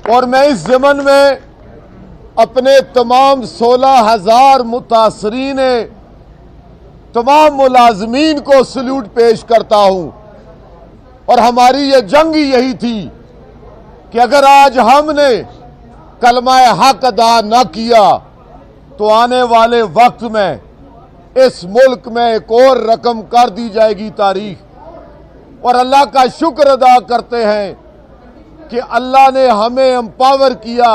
और मैं इस ज़मन में अपने तमाम 16,000 मुतासरीन तमाम मुलाजमीन को सल्यूट पेश करता हूँ। और हमारी ये जंग ही यही थी कि अगर आज हमने कलमाए हक अदा न किया तो आने वाले वक्त में इस मुल्क में एक और रकम कर दी जाएगी तारीख। और अल्लाह का शुक्र अदा करते हैं कि अल्लाह ने हमें एम्पावर किया,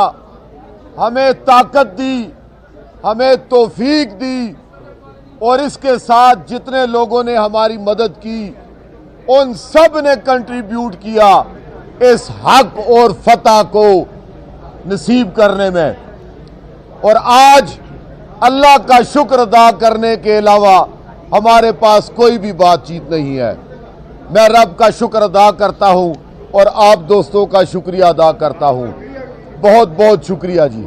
हमें ताकत दी, हमें तौफीक दी, और इसके साथ जितने लोगों ने हमारी मदद की उन सब ने कंट्रीब्यूट किया इस हक और फतह को नसीब करने में। और आज अल्लाह का शुक्र अदा करने के अलावा हमारे पास कोई भी बातचीत नहीं है। मैं रब का शुक्र अदा करता हूं और आप दोस्तों का शुक्रिया अदा करता हूं। बहुत बहुत शुक्रिया जी।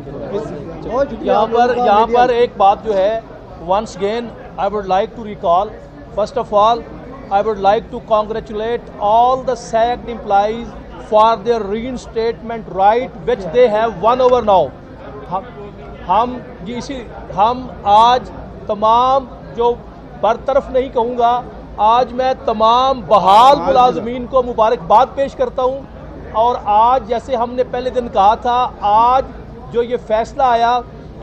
यहाँ पर एक बात जो है, once again I would like to recall, first of all I would like to congratulate all the sacked employees for their reinstatement right which they have won over now. हम आज तमाम, जो बरतरफ नहीं कहूँगा, आज मैं तमाम बहाल मुलाजमीन को मुबारकबाद पेश करता हूँ। और आज जैसे हमने पहले दिन कहा था, आज जो ये फैसला आया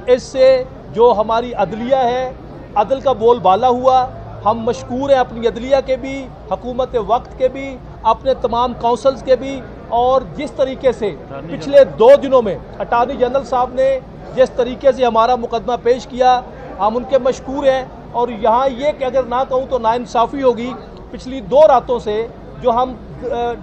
इससे जो हमारी अदलिया है, अदल का बोलबाला हुआ। हम मशकूर हैं अपनी अदलिया के भी, हुकूमत वक्त के भी, अपने तमाम काउंसल्स के भी। और जिस तरीके से पिछले 2 दिनों में अटॉर्नी जनरल साहब ने जिस तरीके से हमारा मुकदमा पेश किया, हम उनके मशकूर हैं। और यहाँ ये कि अगर ना कहूँ तो नाइंसाफ़ी होगी, पिछली 2 रातों से जो हम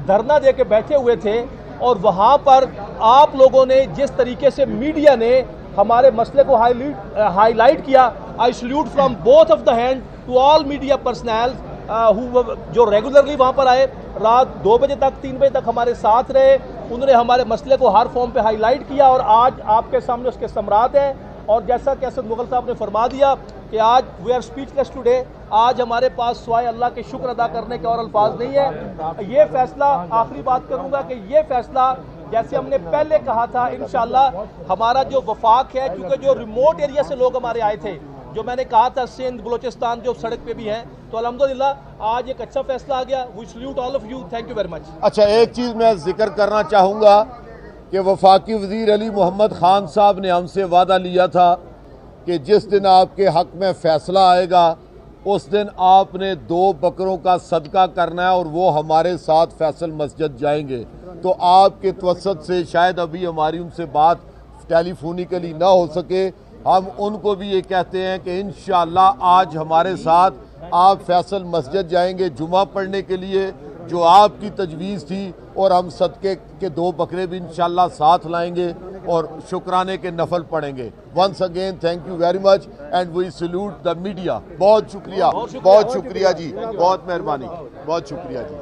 धरना दे के बैठे हुए थे और वहाँ पर आप लोगों ने जिस तरीके से मीडिया ने हमारे मसले को हाईलाइट किया, I salute from both of the hand to all media personal जो रेगुलरली वहाँ पर आए, रात 2 बजे तक 3 बजे तक हमारे साथ रहे। उन्होंने हमारे मसले को हर फॉर्म पे हाईलाइट किया और आज आपके सामने उसके समरात हैं। और जैसा कि असद मुगल साहब ने फरमा दिया कि आज वी आर स्पीचलेस टुडे, आज हमारे पास सिवाय अल्लाह के शुक्र अदा करने के और अल्फाज नहीं है। ये फैसला, आखिरी बात करूँगा कि ये फैसला जैसे हमने पहले कहा था, इंशाअल्लाह हमारा जो वफाक है, क्योंकि जो रिमोट एरिया से लोग हमारे आए थे, जो मैंने कहा था सिंध बलोचिस्तान जो सड़क पे भी हैं, तो अल्हम्दुलिल्लाह आज एक अच्छा फैसला आ गया। We salute all of you, thank you very much. अच्छा, एक चीज़ मैं जिक्र करना चाहूँगा कि वफाकी वज़ीर अली मोहम्मद ख़ान साहब ने हमसे वादा लिया था कि जिस दिन आपके हक़ में फ़ैसला आएगा उस दिन आपने 2 बकरों का सदका करना है और वो हमारे साथ फैसल मस्जिद जाएंगे। तो आपके तवस्सुत से शायद अभी हमारी उनसे बात टेलीफोनिकली ना हो सके, हम उनको भी ये कहते हैं कि इंशाअल्लाह आज हमारे साथ आप फैसल मस्जिद जाएंगे जुमा पढ़ने के लिए, जो आपकी तजवीज़ थी, और हम सदके के 2 बकरे भी इंशाअल्लाह साथ लाएंगे और शुक्राने के नफल पढ़ेंगे। Once again thank you very much and we salute the media. बहुत शुक्रिया, बहुत शुक्रिया जी, बहुत मेहरबानी, बहुत शुक्रिया जी।